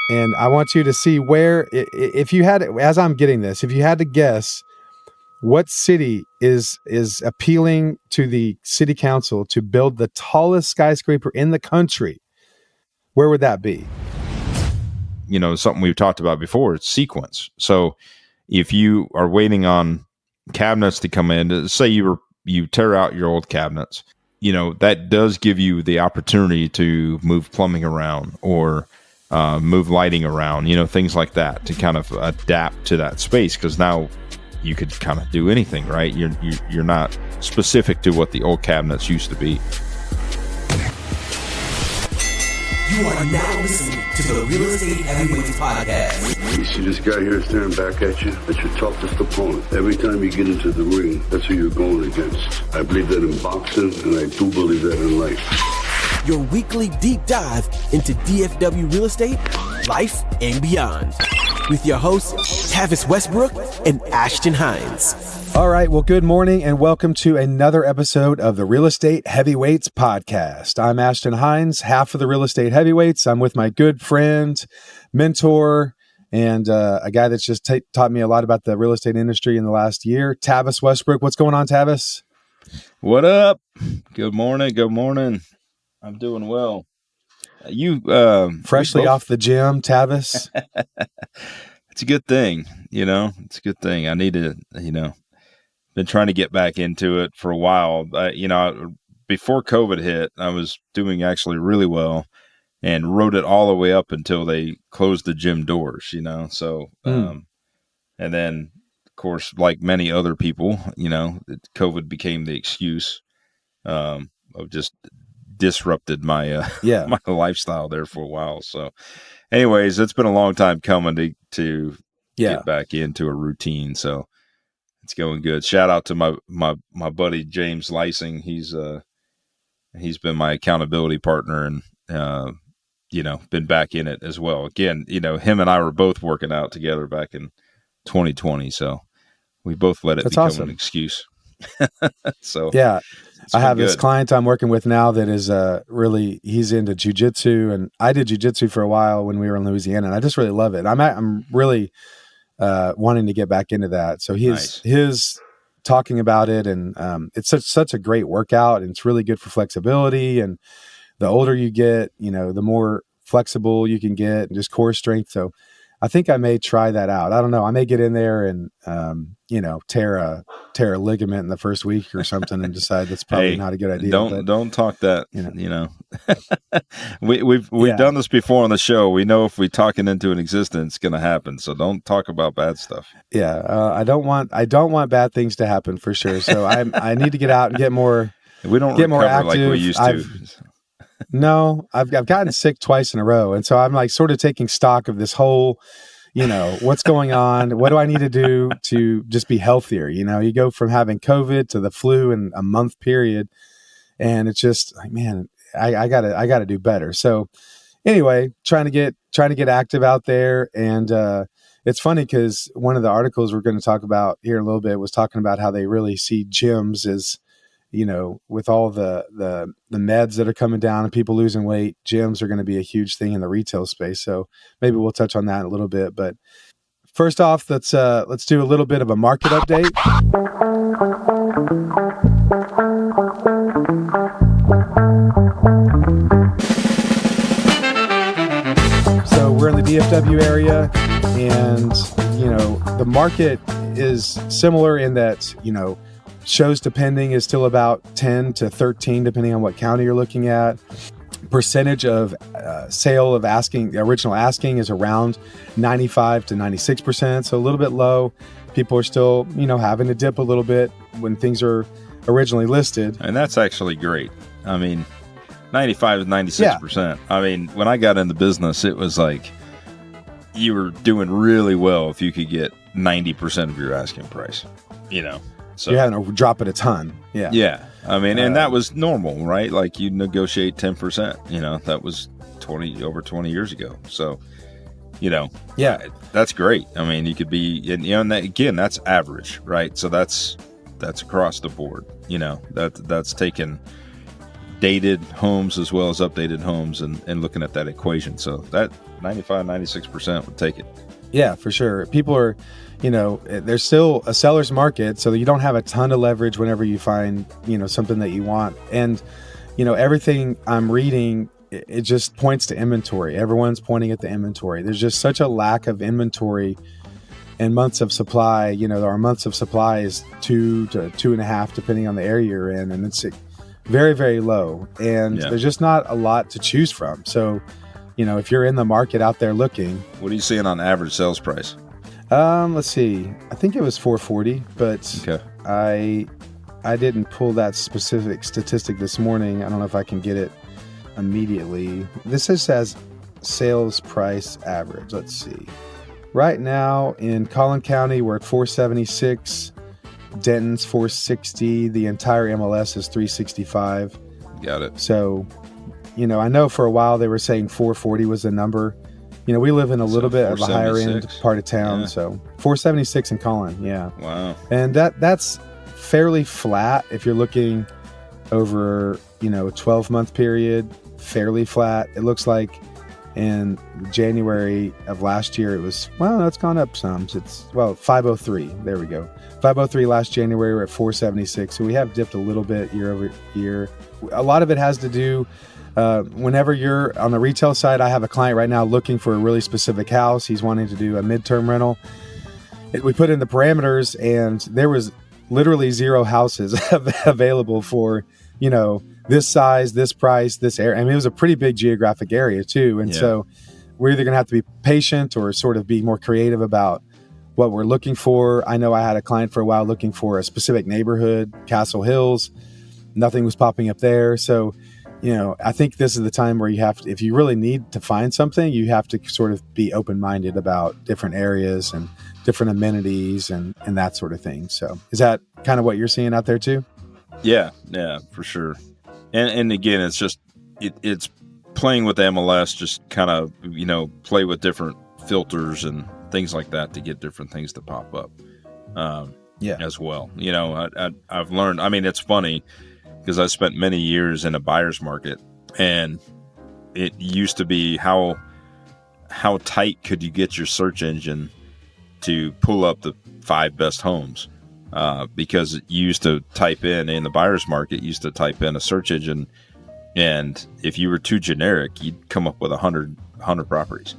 And I want you to see where, if you had, as I'm getting this, if you had to guess what city is appealing to the city council to build the tallest skyscraper in the country, where would that be? Something we've talked about before, it's sequence. So if you are waiting on cabinets to come in, say you tear out your old cabinets, that does give you the opportunity to move plumbing around or move lighting around, things like that, to kind of adapt to that space, because now you could kind of do anything, right? You're not specific to what the old cabinets used to be. You are now listening to the Real Estate Heavyweights Podcast. You see this guy here staring back at you? That's your toughest opponent. Every time you get into the ring, that's who you're going against. I believe that in boxing, and I do believe that in life. Your weekly deep dive into DFW real estate, life, and beyond. With your hosts, Tavis Westbrook and Ashton Hines. All right. Well, good morning and welcome to another episode of the Real Estate Heavyweights Podcast. I'm Ashton Hines, half of the Real Estate Heavyweights. I'm with my good friend, mentor, and a guy that's just taught me a lot about the real estate industry in the last year, Tavis Westbrook. What's going on, Tavis? What up? Good morning. Good morning. I'm doing well. You freshly off the gym, Tavis. It's a good thing, It's a good thing. I need to, been trying to get back into it for a while. Before COVID hit, I was doing actually really well and rode it all the way up until they closed the gym doors, So, and then of course, like many other people, COVID became the excuse of just disrupted my my lifestyle there for a while. So anyways, it's been a long time coming to get back into a routine. So it's going good. Shout out to my buddy James Lysing. He's been my accountability partner and been back in it as well. Again, him and I were both working out together back in 2020. So we both let it become an excuse. So yeah. I have this client I'm working with now that is he's into jujitsu, and I did jujitsu for a while when we were in Louisiana, and I just really love it. I'm really wanting to get back into that. So his talking about it, and it's such a great workout, and it's really good for flexibility. And the older you get, the more flexible you can get, and just core strength. So I think I may try that out. I don't know. I may get in there and tear a ligament in the first week or something, and decide that's probably not a good idea. Don't talk that. We've done this before on the show. We know if we talk it into an existence, it's going to happen. So don't talk about bad stuff. Yeah, I don't want bad things to happen for sure. So I need to get out and get more. We don't get more active like we used to. No, I've gotten sick twice in a row. And so I'm like sort of taking stock of this whole, what's going on? What do I need to do to just be healthier? You go from having COVID to the flu in a month period. And it's just like, man, I gotta do better. So anyway, trying to get active out there. And it's funny because one of the articles we're going to talk about here in a little bit was talking about how they really see gyms as, with all the meds that are coming down and people losing weight, gyms are going to be a huge thing in the retail space. So maybe we'll touch on that in a little bit. But first off, let's do a little bit of a market update. So we're in the DFW area, and the market is similar in that shows to pending is still about 10 to 13, depending on what county you're looking at. Percentage of sale of original asking is around 95 to 96%. So a little bit low. People are still, having to dip a little bit when things are originally listed. And that's actually great. I mean, 95 to 96%. Yeah. I mean, when I got into business, it was like you were doing really well if you could get 90% of your asking price, So you're having to drop it a ton. Yeah. Yeah. I mean, and that was normal, right? Like you negotiate 10%, that was over 20 years ago. So, yeah, that's great. I mean, you could be, and again, that's average, right? So that's across the board, that's taken dated homes as well as updated homes and looking at that equation. So that 95, 96% would take it. Yeah, for sure. People are, there's still a seller's market, so you don't have a ton of leverage whenever you find, something that you want. And, everything I'm reading, it just points to inventory. Everyone's pointing at the inventory. There's just such a lack of inventory and months of supply. Our months of supply is 2 to 2.5, depending on the area you're in. And it's very, very low. And there's just not a lot to choose from. So, if you're in the market out there looking. What are you seeing on average sales price? Let's see. I think it was 440, but okay. I didn't pull that specific statistic this morning. I don't know if I can get it immediately. This just says sales price average. Let's see. Right now in Collin County, we're at 476. Denton's 460. The entire MLS is 365. Got it. So, I know for a while they were saying 440 was the number. We live in a little bit of a higher end part of town. So 476 in Collin. Yeah. Wow. And that's fairly flat if you're looking over, a 12-month period, fairly flat. It looks like in January of last year, it was, it's gone up some. It's 503. There we go. 503 last January, we're at 476. So we have dipped a little bit year over year. A lot of it has to do, whenever you're on the retail side, I have a client right now looking for a really specific house. He's wanting to do a midterm rental. We put in the parameters and there was literally 0 houses available for, this size, this price, this area. I mean, it was a pretty big geographic area too. And so we're either going to have to be patient or sort of be more creative about what we're looking for. I know I had a client for a while looking for a specific neighborhood, Castle Hills. Nothing was popping up there. So, I think this is the time where you have to, if you really need to find something, you have to sort of be open-minded about different areas and different amenities and that sort of thing. So is that kind of what you're seeing out there too? Yeah, for sure. And again, it's just, it's playing with the MLS, just kind of, play with different filters and things like that to get different things to pop up as well. I've learned, it's funny because I spent many years in a buyer's market, and it used to be how tight could you get your search engine to pull up the 5 best homes, because you used to type in the buyer's market, you used to type in a search engine, and if you were too generic, you'd come up with 100 properties,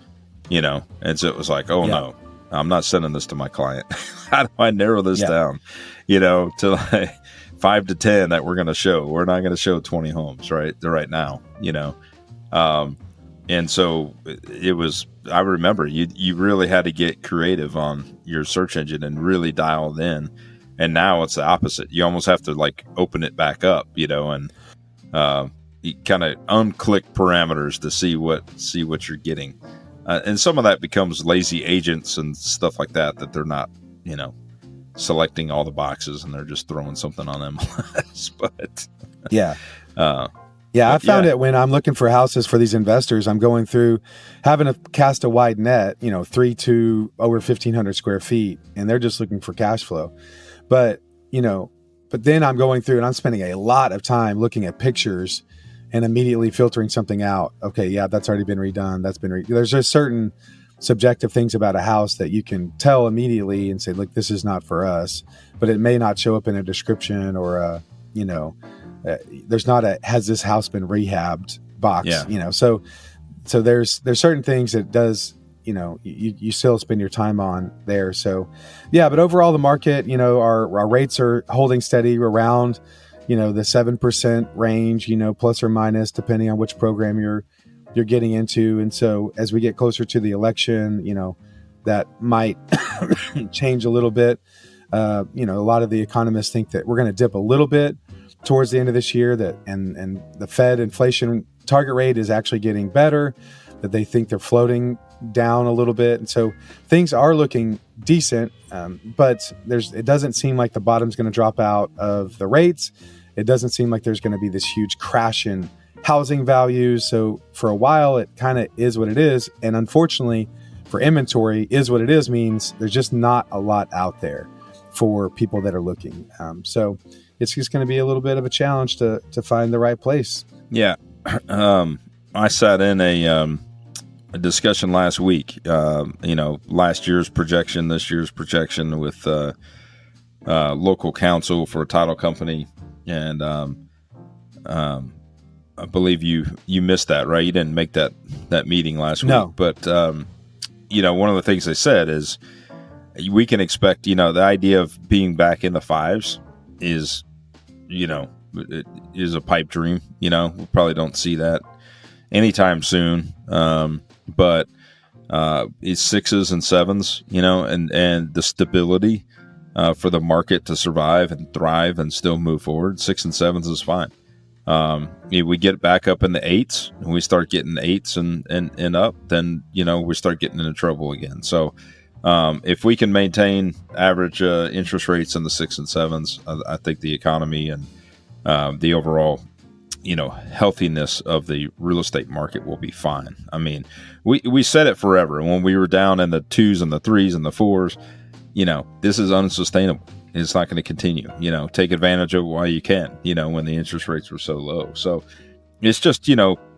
and so it was like, no, I'm not sending this to my client. How do I narrow this down, to like 5 to 10 that we're going to show? We're not going to show 20 homes right now, and so it was, I remember you really had to get creative on your search engine and really dial it in. And now it's the opposite. You almost have to like open it back up, and you kind of unclick parameters to see what you're getting. And some of that becomes lazy agents and stuff like that they're not, selecting all the boxes and they're just throwing something on MLS. But I found it when I'm looking for houses for these investors. I'm going through having to cast a wide net, 3 to over 1,500 square feet, and they're just looking for cash flow. But then I'm going through and I'm spending a lot of time looking at pictures and immediately filtering something out. Okay, yeah, that's already been redone. There's just certain subjective things about a house that you can tell immediately and say, look, this is not for us, but it may not show up in a description or there's not a, has this house been rehabbed box, so there's certain things that does, you still spend your time on there. So but overall the market, our rates are holding steady around, the 7% range, plus or minus, depending on which program you're getting into. And so as we get closer to the election, that might change a little bit. A lot of the economists think that we're going to dip a little bit towards the end of this year, and the Fed inflation target rate is actually getting better, that they think they're floating down a little bit. And so things are looking decent, but it doesn't seem like the bottom's going to drop out of the rates. It doesn't seem like there's going to be this huge crash in housing values. So for a while, it kind of is what it is. And unfortunately for inventory, is what it is means there's just not a lot out there for people that are looking. So it's just going to be a little bit of a challenge to find the right place. Yeah. I sat in a discussion last week, last year's projection, this year's projection with local counsel for a title company. And I believe you missed that, right? You didn't make that meeting last week. No. But, one of the things they said is we can expect, the idea of being back in the fives is, it is a pipe dream. We probably don't see that anytime soon. But it's sixes and sevens, and the stability for the market to survive and thrive and still move forward. 6 and 7s is fine. If we get back up in the 8s and we start getting 8s and up, then, we start getting into trouble again. So if we can maintain average interest rates in the 6 and 7s, I think the economy and the overall healthiness of the real estate market will be fine. I mean, we said it forever when we were down in the 2s and the 3s and the 4s. This is unsustainable. It's not going to continue. Take advantage of it while you can. When the interest rates were so low. So it's just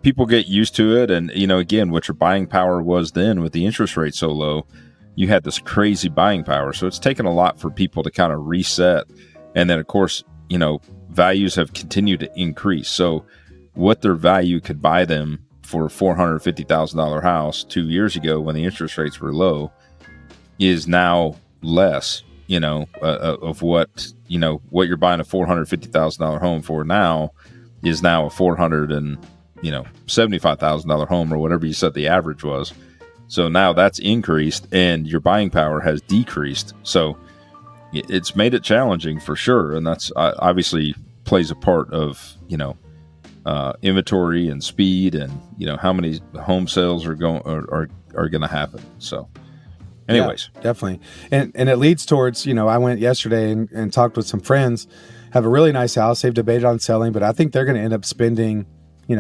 people get used to it, and again, what your buying power was then with the interest rate so low, you had this crazy buying power. So it's taken a lot for people to kind of reset, and then of course values have continued to increase. So what their value could buy them for a $450,000 house 2 years ago when the interest rates were low is now less, of what you're buying a $450,000 home for now is now a $475,000 home, or whatever you said the average was. So now that's increased and your buying power has decreased. So it's made it challenging for sure, and that's obviously plays a part of inventory and speed, and how many home sales are going to happen. So, anyways, yeah, definitely, and it leads towards I went yesterday and talked with some friends, have a really nice house. They've debated on selling, but I think they're going to end up spending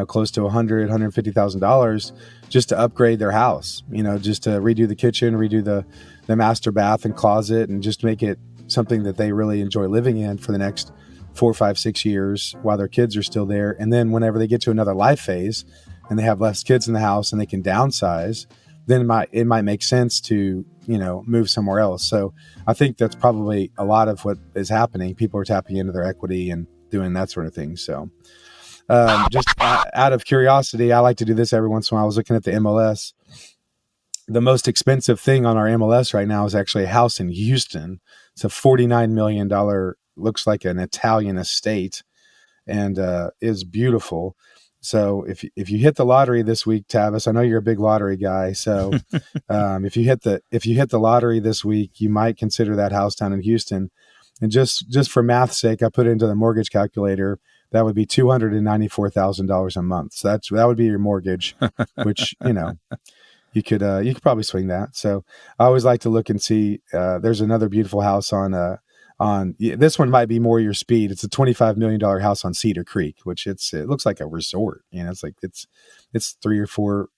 close to $150,000 just to upgrade their house. Just to redo the kitchen, redo the master bath and closet, and just make it something that they really enjoy living in for the next 4, 5, 6 years while their kids are still there. And then whenever they get to another life phase and they have less kids in the house and they can downsize, then it might make sense to, move somewhere else. So I think that's probably a lot of what is happening. People are tapping into their equity and doing that sort of thing. So just out of curiosity, I like to do this every once in a while. I was looking at the MLS. The most expensive thing on our MLS right now is actually a house in Houston. It's a $49 million, looks like an Italian estate, and is beautiful. So if you hit the lottery this week, Tavis, I know you're a big lottery guy. So if you hit the lottery this week, you might consider that house down in Houston. And just for math's sake, I put it into the mortgage calculator. That would be $294,000 a month. So that would be your mortgage, which you could probably swing that. So I always like to look and see. There's another beautiful house on this one might be more your speed. It's a $25 million house on Cedar Creek, which it looks like a resort. It's like it's three or four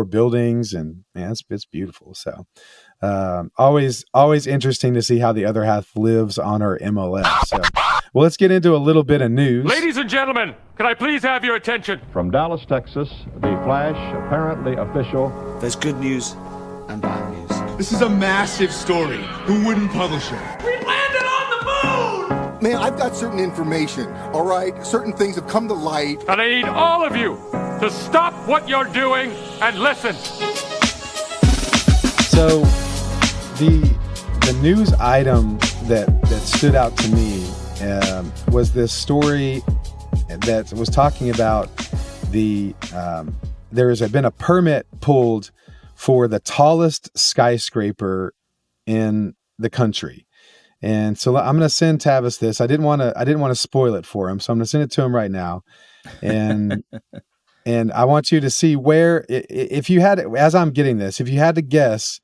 buildings, and it's beautiful. So always interesting to see how the other half lives on our MLS. So well, let's get into a little bit of news. Ladies and gentlemen, can I please have your attention? From Dallas, Texas, the flash, apparently official. There's good news and bad news. This is a massive story. Who wouldn't publish it? We landed on the moon! Man, I've got certain information, all right? Certain things have come to light. And I need all of you to stop what you're doing and listen. So the news item that stood out to me was this story that was talking about there has been a permit pulled for the tallest skyscraper in the country. And so I'm going to send Tavis this. I didn't want to spoil it for him, so I'm going to send it to him right now. And and I want you to see where, if you had, as I'm getting this, if you had to guess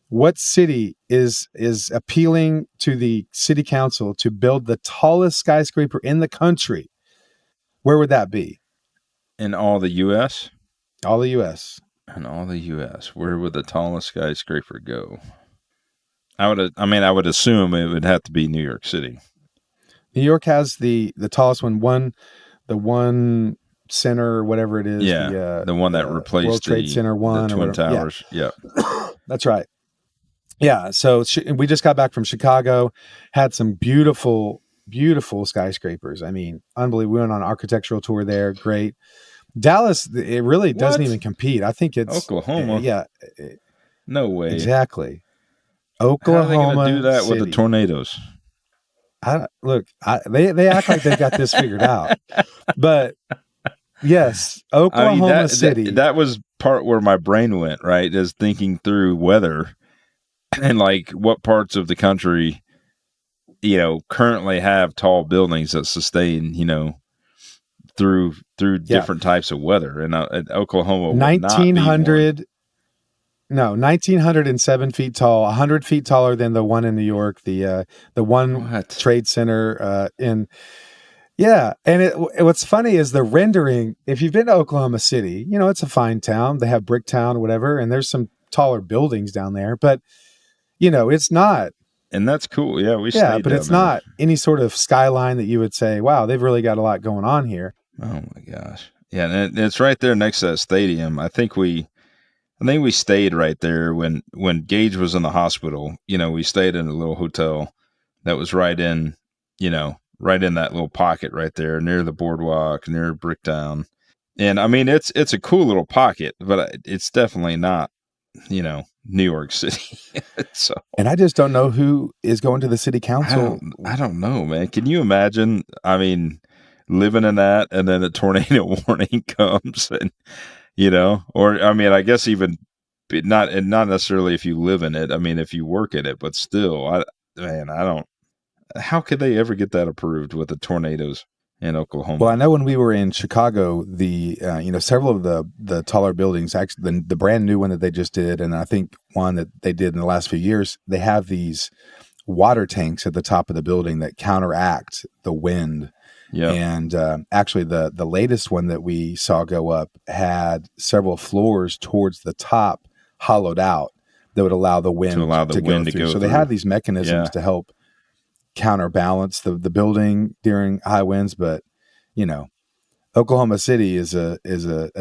what city is appealing to the city council to build the tallest skyscraper in the country, where would that be? In all the U.S.? All the U.S. In all the U.S., where would the tallest skyscraper go? I would assume it would have to be New York City. New York has the tallest one, the one center or whatever it is. Yeah, the one that replaced World Trade Center one, the Twin Towers. Yeah. That's right. Yeah, so we just got back from Chicago, had some beautiful skyscrapers. I mean, unbelievable. We went on an architectural tour there. Great. Dallas, it really doesn't even compete. I think it's Oklahoma. Yeah. No way. Exactly. Oklahoma. How are they going to do that City. with the tornadoes? They act like they've got this figured out. But yes, Oklahoma City. That was part where my brain went, right? Is thinking through weather and like what parts of the country, currently have tall buildings that sustain, through different types of weather. And Oklahoma, 1907 feet tall, 100 feet taller than the one in New York, the one Trade Center in. Yeah, and what's funny is the rendering. If you've been to Oklahoma City, it's a fine town. They have Bricktown or whatever, and there's some taller buildings down there, but it's not. And that's cool. Yeah, but it's not any sort of skyline that you would say, wow, they've really got a lot going on here. Oh my gosh. Yeah, and it's right there next to that stadium. I think we stayed right there when Gage was in the hospital. We stayed in a little hotel that was right in that little pocket right there near the boardwalk, near Bricktown. And I mean, it's a cool little pocket, but it's definitely not, New York City. So, and I just don't know who is going to the city council. I don't know, man. Can you imagine? I mean, living in that, and then a tornado warning comes, and or I mean, I guess even not necessarily if you live in it. I mean, if you work in it, but still, I don't. How could they ever get that approved with the tornadoes in Oklahoma? Well, I know when we were in Chicago, the several of the taller buildings, actually the brand new one that they just did, and I think one that they did in the last few years, they have these water tanks at the top of the building that counteract the wind. Yeah. And actually, the latest one that we saw go up had several floors towards the top hollowed out that would allow the wind to go through. So they have these mechanisms to help counterbalance the building during high winds, but Oklahoma City is a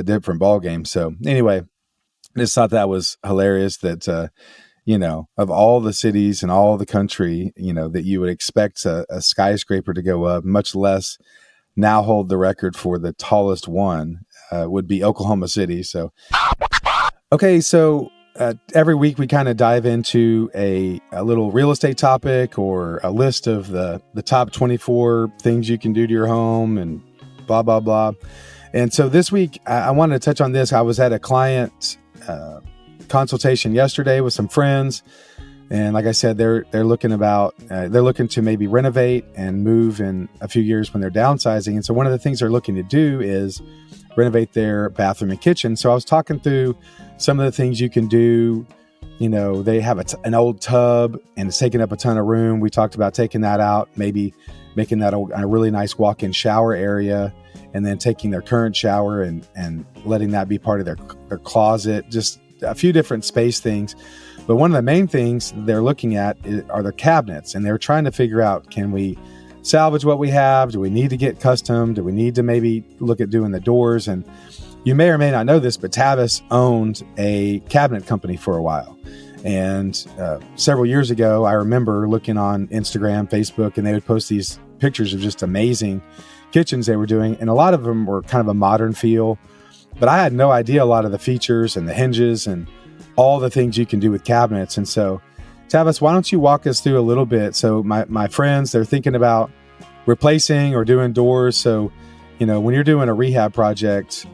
different ball game. So anyway, I just thought that was hilarious that of all the cities in all the country, that you would expect a skyscraper to go up, much less now hold the record for the tallest one, would be Oklahoma City. So okay, so every week we kind of dive into a little real estate topic or a list of the top 24 things you can do to your home and blah, blah, blah. And so this week I wanted to touch on this. I was at a client consultation yesterday with some friends. And like I said, they're looking to maybe renovate and move in a few years when they're downsizing. And so one of the things they're looking to do is renovate their bathroom and kitchen. So I was talking through some of the things you can do. They have an old tub and it's taking up a ton of room. We talked about taking that out, maybe making that a really nice walk-in shower area, and then taking their current shower and letting that be part of their closet, just a few different space things. But one of the main things they're looking at are their cabinets, and they're trying to figure out, can we salvage what we have? Do we need to get custom? Do we need to maybe look at doing the doors? And you may or may not know this, but Tavis owned a cabinet company for a while. And several years ago, I remember looking on Instagram, Facebook, and they would post these pictures of just amazing kitchens they were doing. And a lot of them were kind of a modern feel, but I had no idea a lot of the features and the hinges and all the things you can do with cabinets. And so, Tavis, why don't you walk us through a little bit? So my friends, they're thinking about replacing or doing doors. So, when you're doing a rehab project,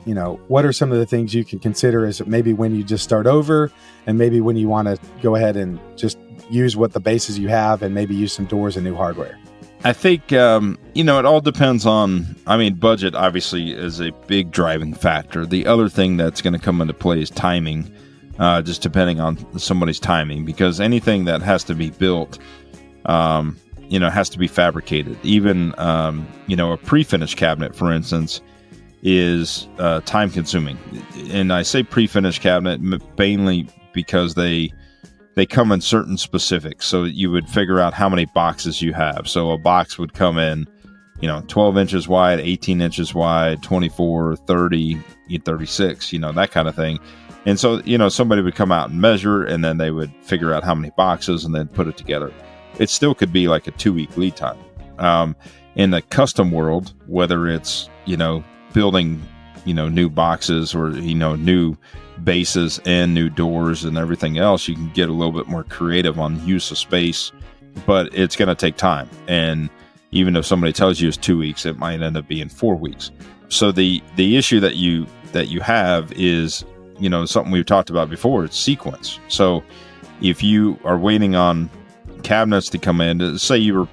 what are some of the things you can consider as maybe when you just start over, and maybe when you want to go ahead and just use what the bases you have and maybe use some doors and new hardware? I think, it all depends on, budget obviously is a big driving factor. The other thing that's going to come into play is timing, just depending on somebody's timing, because anything that has to be built, has to be fabricated. Even, a pre-finished cabinet, for instance, is time consuming. And I say pre-finished cabinet mainly because they they come in certain specifics. So you would figure out how many boxes you have. So a box would come in, 12 inches wide, 18 inches wide, 24, 30, 36, that kind of thing. And so, somebody would come out and measure, and then they would figure out how many boxes and then put it together. It still could be like a 2-week lead time. In the custom world, whether it's, building, new boxes or, new bases and new doors and everything else, you can get a little bit more creative on use of space, but it's going to take time. And even if somebody tells you it's 2 weeks, it might end up being 4 weeks. So the issue that you have is, something we've talked about before, it's sequence. So if you are waiting on cabinets to come in, say you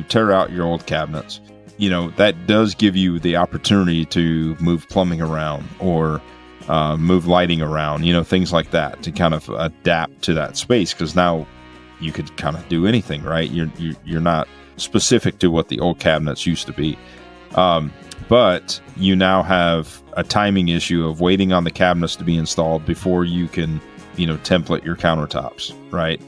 tear out your old cabinets, that does give you the opportunity to move plumbing around or move lighting around, things like that, to kind of adapt to that space, because now you could kind of do anything, right? You're not specific to what the old cabinets used to be. But you now have a timing issue of waiting on the cabinets to be installed before you can, template your countertops, right?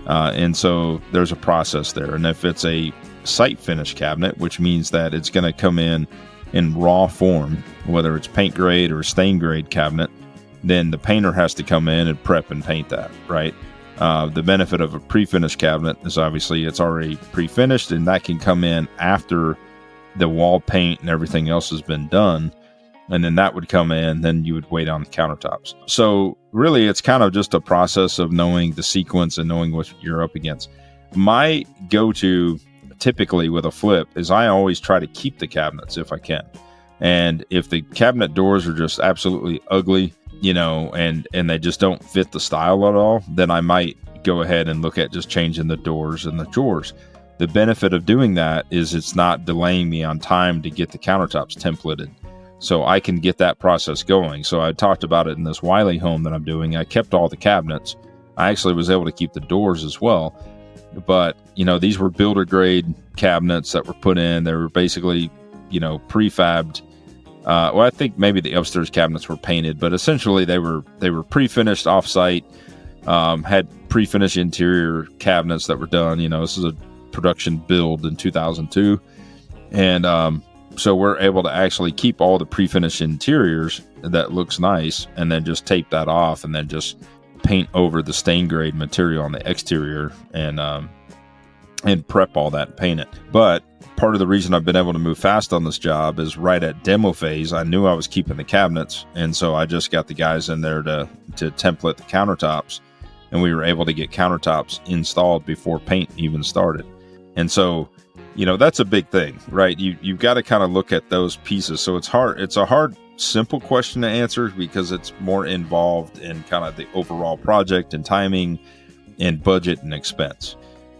And so there's a process there. And if it's a site finish cabinet, which means that it's going to come in raw form, whether it's paint grade or stain grade cabinet, then the painter has to come in and prep and paint that, right? The benefit of a pre-finished cabinet is obviously it's already pre-finished, and that can come in after the wall paint and everything else has been done. And then that would come in, then you would wait on the countertops. So really, it's kind of just a process of knowing the sequence and knowing what you're up against. My go-to typically with a flip is I always try to keep the cabinets if I can. And if the cabinet doors are just absolutely ugly, and they just don't fit the style at all, then I might go ahead and look at just changing the doors and the drawers. The benefit of doing that is it's not delaying me on time to get the countertops templated. So I can get that process going. So I talked about it in this Wiley home that I'm doing. I kept all the cabinets. I actually was able to keep the doors as well. But, these were builder grade cabinets that were put in. They were basically, prefabbed. I think maybe the upstairs cabinets were painted, but essentially they were pre-finished offsite, had pre-finished interior cabinets that were done. This is a production build in 2002. And so we're able to actually keep all the pre-finished interiors that looks nice, and then just tape that off and then just paint over the stain grade material on the exterior and prep all that and paint it. But part of the reason I've been able to move fast on this job is right at demo phase, I knew I was keeping the cabinets. And so I just got the guys in there to template the countertops, and we were able to get countertops installed before paint even started. And so, that's a big thing, right? You've got to kind of look at those pieces. So it's a hard, simple question to answer because it's more involved in kind of the overall project and timing and budget and expense.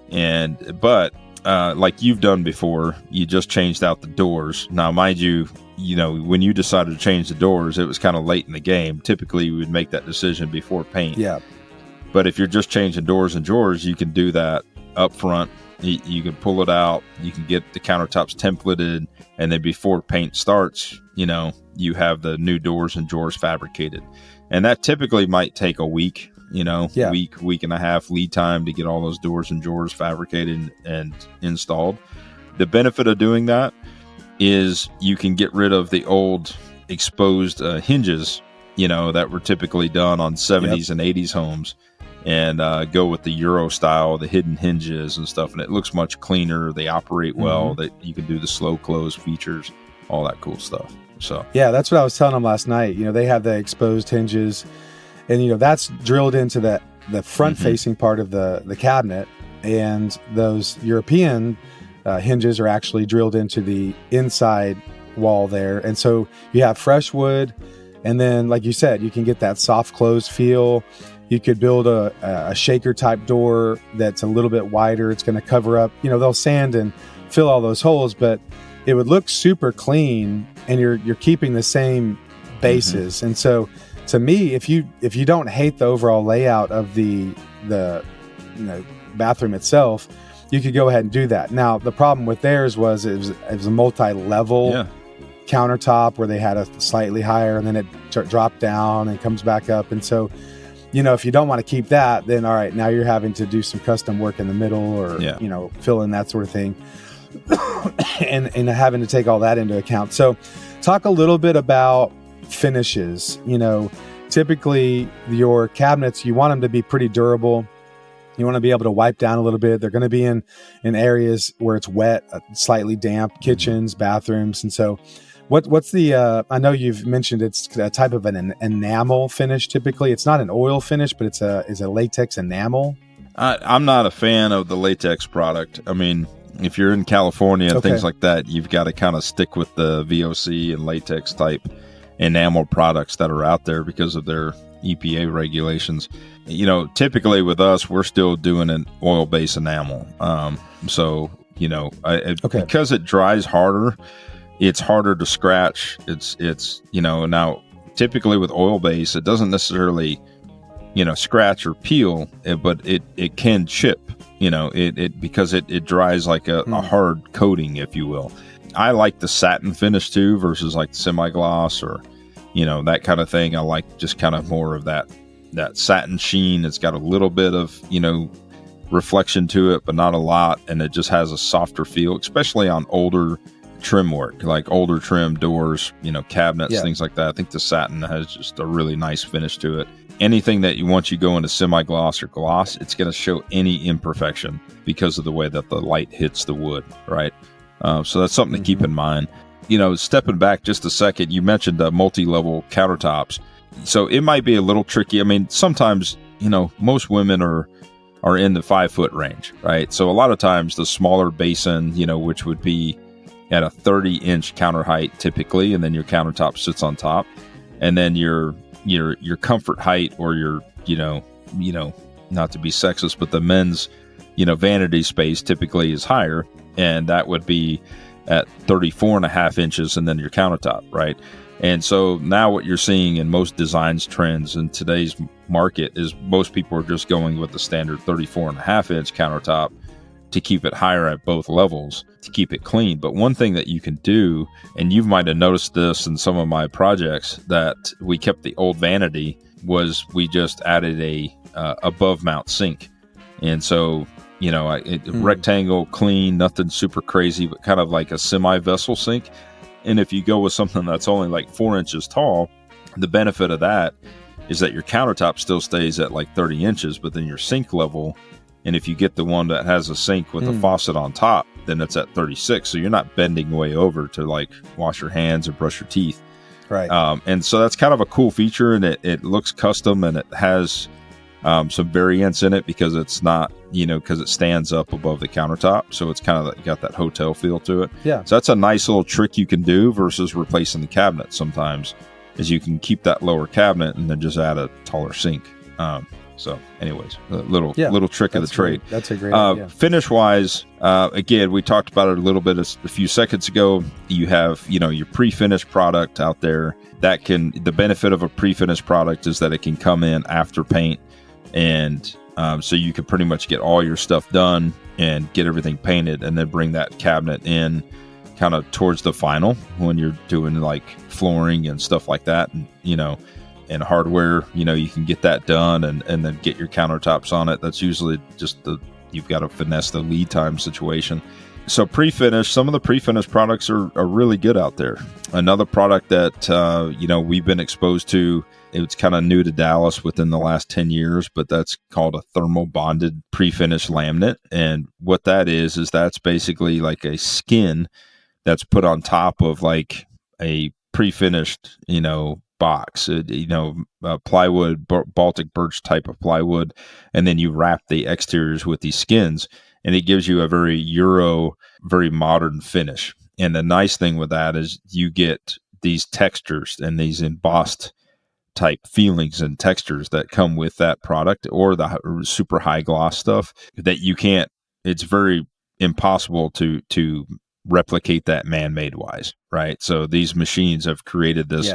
But like you've done before, you just changed out the doors. Now, mind you, when you decided to change the doors, it was kind of late in the game. Typically, you would make that decision before paint. Yeah. But if you're just changing doors and drawers, you can do that up front. You can pull it out. You can get the countertops templated, and then before paint starts, you have the new doors and drawers fabricated. And that typically might take a week. Week and a half lead time to get all those doors and drawers fabricated and installed. The benefit of doing that is you can get rid of the old exposed hinges, that were typically done on 70s and 80s homes, and go with the Euro style, the hidden hinges and stuff. And it looks much cleaner. They operate well. That you can do the slow close features, all that cool stuff. So yeah, that's what I was telling them last night. They have the exposed hinges. And, that's drilled into the front-facing part of the cabinet. And those European hinges are actually drilled into the inside wall there. And so you have fresh wood. And then, like you said, you can get that soft close feel. You could build a shaker-type door that's a little bit wider. It's going to cover up. They'll sand and fill all those holes, but it would look super clean, and you're keeping the same bases. And so, to me, if you don't hate the overall layout of the bathroom itself, you could go ahead and do that. Now, the problem with theirs was it was a multi-level countertop where they had a slightly higher, and then it dropped down and comes back up. And so if you don't want to keep that, then all right, now you're having to do some custom work in the middle or, fill in that sort of thing. and having to take all that into account. So talk a little bit about finishes. Typically your cabinets, you want them to be pretty durable. You want to be able to wipe down a little bit. They're going to be in areas where it's wet, slightly damp, kitchens, bathrooms. And so what's the, I know you've mentioned it's a type of an enamel finish. Typically it's not an oil finish, but it's a latex enamel. I'm not a fan of the latex product. I mean, if you're in California and things like that, you've got to kind of stick with the VOC and latex type enamel products that are out there because of their EPA regulations. Typically with us, we're still doing an oil-based enamel. Because it dries harder, it's harder to scratch. It's now typically with oil-based, it doesn't necessarily, scratch or peel, but it can chip. Because it dries like a hard coating, if you will. I like the satin finish too, versus like semi-gloss or, that kind of thing. I like just kind of more of that satin sheen. It's got a little bit of, reflection to it, but not a lot. And it just has a softer feel, especially on older trim work, like older trim doors, cabinets, things like that. I think the satin has just a really nice finish to it. Anything that once you go into semi-gloss or gloss, it's going to show any imperfection because of the way that the light hits the wood, right? So that's something to keep in mind. Stepping back just a second, you mentioned multi-level countertops. So it might be a little tricky. I mean, sometimes, most women are in the 5-foot range, right? So a lot of times the smaller basin, which would be at a 30-inch counter height typically, and then your countertop sits on top, and then your comfort height or your, not to be sexist, but the men's, vanity space typically is higher, and that would be at 34.5 inches, and then your countertop, right? And so now what you're seeing in most designs trends in today's market is most people are just going with the standard 34.5 inch countertop to keep it higher at both levels, to keep it clean. But one thing that you can do, and you might have noticed this in some of my projects, that we kept the old vanity, was we just added a above mount sink. And so, rectangle, clean, nothing super crazy, but kind of like a semi-vessel sink. And if you go with something that's only like 4 inches tall, the benefit of that is that your countertop still stays at like 30 inches, but then your sink level, and if you get the one that has a sink with a faucet on top, then it's at 36. So you're not bending way over to like wash your hands or brush your teeth. Right. And so that's kind of a cool feature, and it looks custom, and it has some variants in it because it's not, because it stands up above the countertop. So it's kind of got that hotel feel to it. Yeah. So that's a nice little trick you can do versus replacing the cabinet sometimes, is you can keep that lower cabinet and then just add a taller sink. So anyways, a little trick of the trade. That's a great idea. Finish wise, again, we talked about it a little bit a few seconds ago. You have, your pre-finished product out there the benefit of a pre-finished product is that it can come in after paint. And so you can pretty much get all your stuff done and get everything painted, and then bring that cabinet in kind of towards the final when you're doing like flooring and stuff like that. And, and hardware, you can get that done and then get your countertops on it. That's usually just you've got to finesse the lead time situation. So pre-finished, some of the pre-finished products are really good out there. Another product that, we've been exposed to, it's kind of new to Dallas within the last 10 years, but that's called a thermal bonded pre-finished laminate. And what that is that's basically like a skin that's put on top of like a pre-finished, box, plywood, Baltic birch type of plywood. And then you wrap the exteriors with these skins, and it gives you a very very modern finish. And the nice thing with that is you get these textures and these embossed type feelings and textures that come with that product, or the super high gloss stuff that it's very impossible to replicate that man-made wise, right? So these machines have created this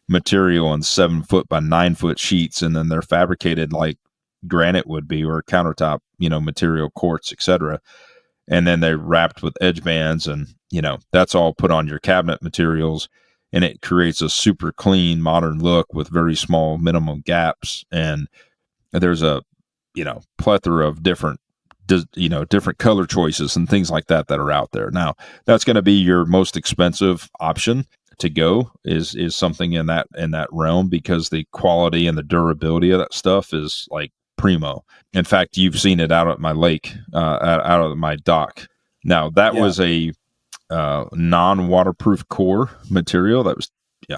material in 7-foot by 9-foot sheets, and then they're fabricated like granite would be, or countertop, material, quartz, etc. And then they're wrapped with edge bands, and that's all put on your cabinet materials, and it creates a super clean modern look with very small minimum gaps. And there's a, plethora of different color choices and things like that are out there. Now, that's going to be your most expensive option to go is something in that realm, because the quality and the durability of that stuff is like primo. In fact, you've seen it out at my lake, out of my dock. Now, that was a non-waterproof core material that was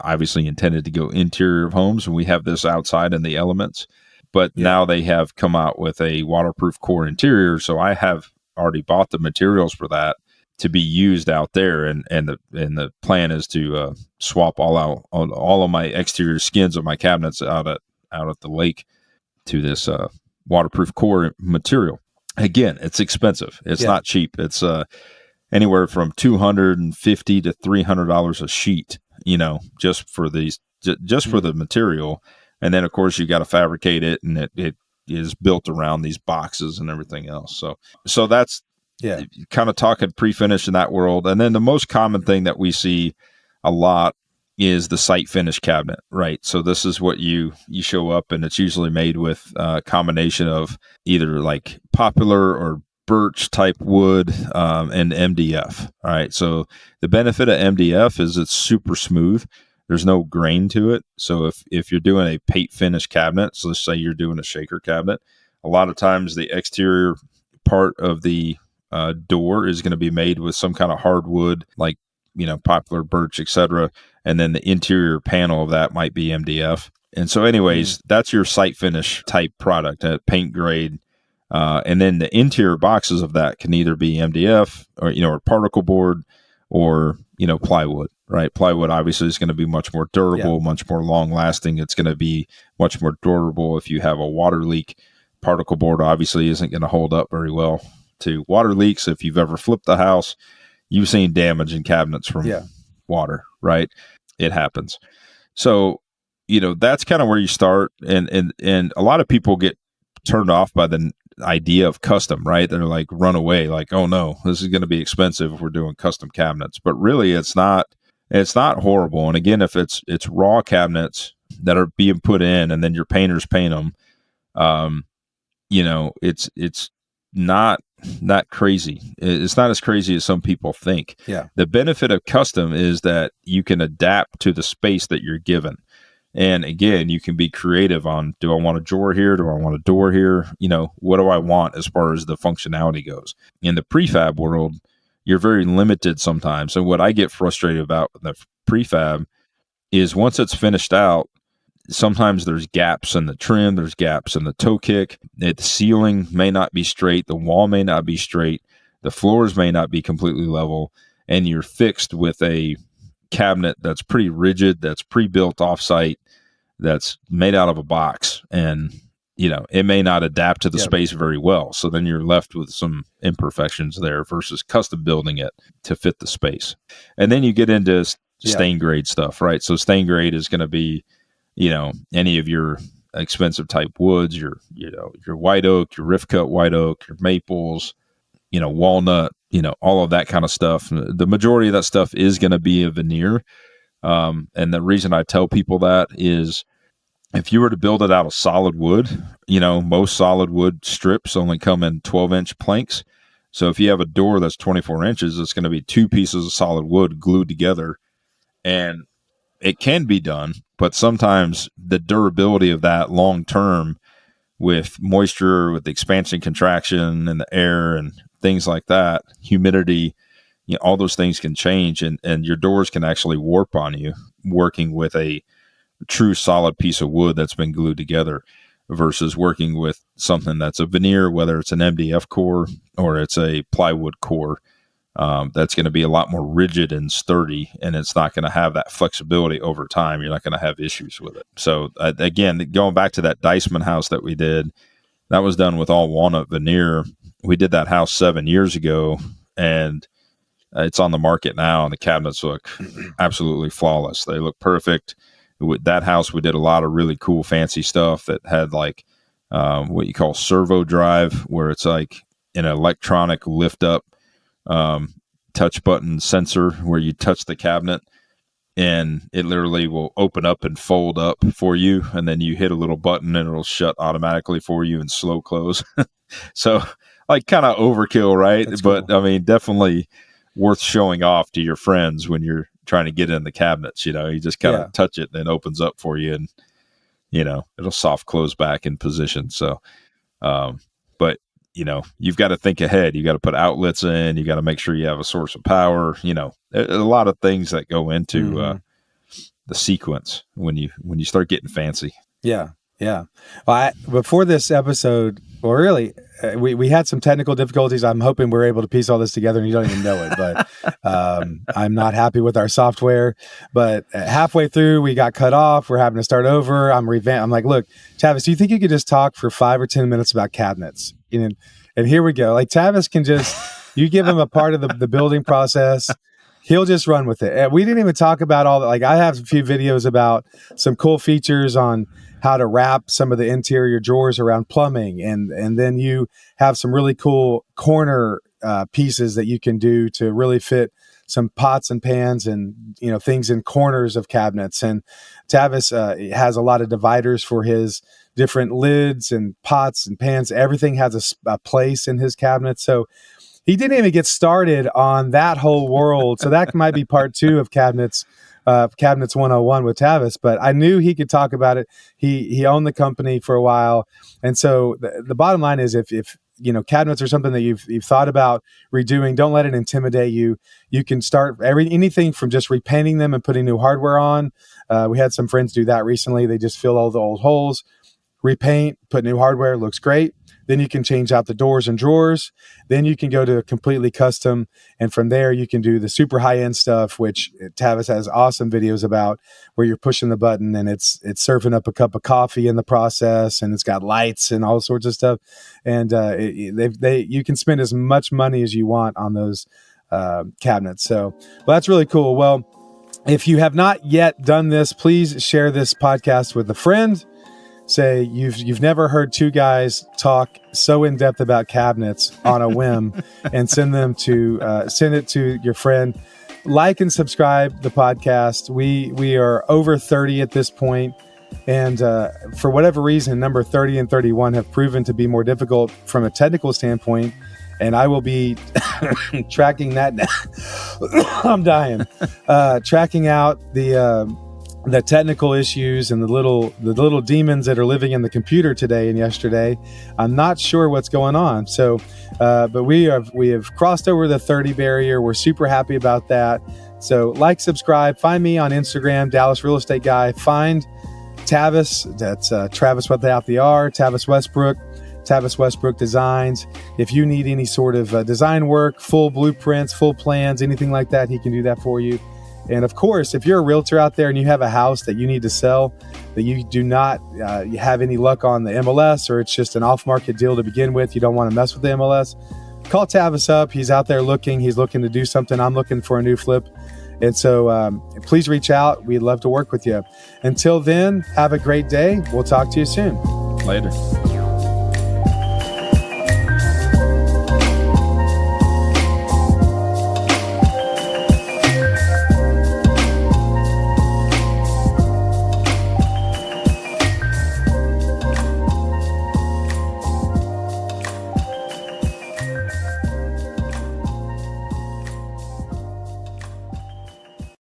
obviously intended to go interior of homes, and we have this outside in the elements. But now they have come out with a waterproof core interior, so I have already bought the materials for that to be used out there, and the plan is to swap all of my exterior skins of my cabinets out at the lake to this waterproof core material. Again, it's expensive. It's not cheap. It's anywhere from $250 to $300 a sheet, just for these, just for the material. And then, of course, you got to fabricate it, and it is built around these boxes and everything else. So that's kind of talking pre-finish in that world. And then the most common thing that we see a lot is the site finish cabinet, right? So this is what you show up, and it's usually made with a combination of either like poplar or birch type wood and MDF. All right. So the benefit of MDF is it's super smooth. There's no grain to it. So if you're doing a paint finish cabinet, so let's say you're doing a shaker cabinet, a lot of times the exterior part of the door is going to be made with some kind of hardwood, like, poplar, birch, etc. And then the interior panel of that might be MDF. And so anyways, that's your site finish type product, paint grade. And then the interior boxes of that can either be MDF or particle board or, plywood, right? Plywood obviously is going to be much more durable, much more long lasting. It's going to be much more durable if you have a water leak. Particle board obviously isn't going to hold up very well to water leaks. If you've ever flipped a house, you've seen damage in cabinets from water, right? It happens. So, that's kind of where you start. And a lot of people get turned off by the idea of custom, right? They're like, run away, like, oh no, this is going to be expensive if we're doing custom cabinets. But really, it's not horrible. And again, if it's raw cabinets that are being put in and then your painters paint them, it's not that crazy. It's not as crazy as some people think. The benefit of custom is that you can adapt to the space that you're given. And again, you can be creative on, do I want a drawer here? Do I want a door here? What do I want as far as the functionality goes? In the prefab world, you're very limited sometimes. And what I get frustrated about the prefab is once it's finished out, sometimes there's gaps in the trim, there's gaps in the toe kick. The ceiling may not be straight, the wall may not be straight, the floors may not be completely level, and you're fixed with a cabinet that's pretty rigid, that's pre-built offsite, that's made out of a box, and it may not adapt to the space very well. So then you're left with some imperfections there versus custom building it to fit the space. And then you get into stain grade stuff, right? So stain grade is going to be, any of your expensive type woods, your white oak, your rift cut white oak, your maples, walnut, all of that kind of stuff. The majority of that stuff is going to be a veneer. And the reason I tell people that is if you were to build it out of solid wood, most solid wood strips only come in 12-inch planks. So if you have a door that's 24 inches, it's going to be two pieces of solid wood glued together. And it can be done, but sometimes the durability of that long term with moisture, with the expansion, contraction, and the air and things like that, humidity, all those things can change, and your doors can actually warp on you working with a true solid piece of wood that's been glued together versus working with something that's a veneer, whether it's an MDF core or it's a plywood core. That's going to be a lot more rigid and sturdy, and it's not going to have that flexibility over time. You're not going to have issues with it. So again, going back to that Deisman house that we did, that was done with all walnut veneer. We did that house 7 years ago, and it's on the market now, and the cabinets look absolutely flawless. They look perfect. With that house, we did a lot of really cool, fancy stuff that had like what you call servo drive, where it's like an electronic lift up touch button sensor where you touch the cabinet and it literally will open up and fold up for you. And then you hit a little button and it'll shut automatically for you and slow close. So like kind of overkill, right? That's but cool. I mean, definitely worth showing off to your friends when you're trying to get in the cabinets. You just kind of touch it and it opens up for you, and it'll soft close back in position. So, but you've got to think ahead. You got to put outlets in. You got to make sure you have a source of power. A lot of things that go into the sequence when you start getting fancy. Yeah. Well, before this episode, well, really, we had some technical difficulties. I'm hoping we're able to piece all this together, and you don't even know it. But I'm not happy with our software. But halfway through, we got cut off. We're having to start over. I'm like, look, Tavis, do you think you could just talk for 5 or 10 minutes about cabinets? And here we go. Like Tavis can you give him a part of the building process. He'll just run with it. And we didn't even talk about all that. Like I have a few videos about some cool features on how to wrap some of the interior drawers around plumbing. And then you have some really cool corner pieces that you can do to really fit some pots and pans and, things in corners of cabinets. And Tavis has a lot of dividers for his different lids and pots and pans. Everything has a place in his cabinet. So he didn't even get started on that whole world. So that might be part 2 of Cabinets 101 with Tavis, but I knew he could talk about it. He owned the company for a while. And so the bottom line is if cabinets are something that you've thought about redoing, don't let it intimidate you. You can start anything from just repainting them and putting new hardware on. We had some friends do that recently. They just fill all the old holes, repaint, put new hardware, looks great. Then you can change out the doors and drawers. Then you can go to completely custom. And from there, you can do the super high-end stuff, which Tavis has awesome videos about, where you're pushing the button and it's serving up a cup of coffee in the process, and it's got lights and all sorts of stuff. And you can spend as much money as you want on those cabinets. So, well, that's really cool. Well, if you have not yet done this, please share this podcast with a friend. Say you've never heard 2 guys talk so in depth about cabinets on a whim, and send it to your friend. Like and subscribe the podcast. We are over 30 at this point, and for whatever reason, number 30 and 31 have proven to be more difficult from a technical standpoint. And I will be tracking that now. I'm dying. Tracking out the technical issues and the little demons that are living in the computer today and yesterday. I'm not sure what's going on. So, but we have crossed over the 30 barrier. We're super happy about that. So like, subscribe, find me on Instagram, Dallas Real Estate Guy. Find Tavis. That's Travis without the R, Tavis Westbrook, Tavis Westbrook Designs. If you need any sort of design work, full blueprints, full plans, anything like that, he can do that for you. And of course, if you're a realtor out there and you have a house that you need to sell, that you do not have any luck on the MLS, or it's just an off-market deal to begin with, you don't want to mess with the MLS, call Tavis up. He's out there looking. He's looking to do something. I'm looking for a new flip. And so please reach out. We'd love to work with you. Until then, have a great day. We'll talk to you soon. Later.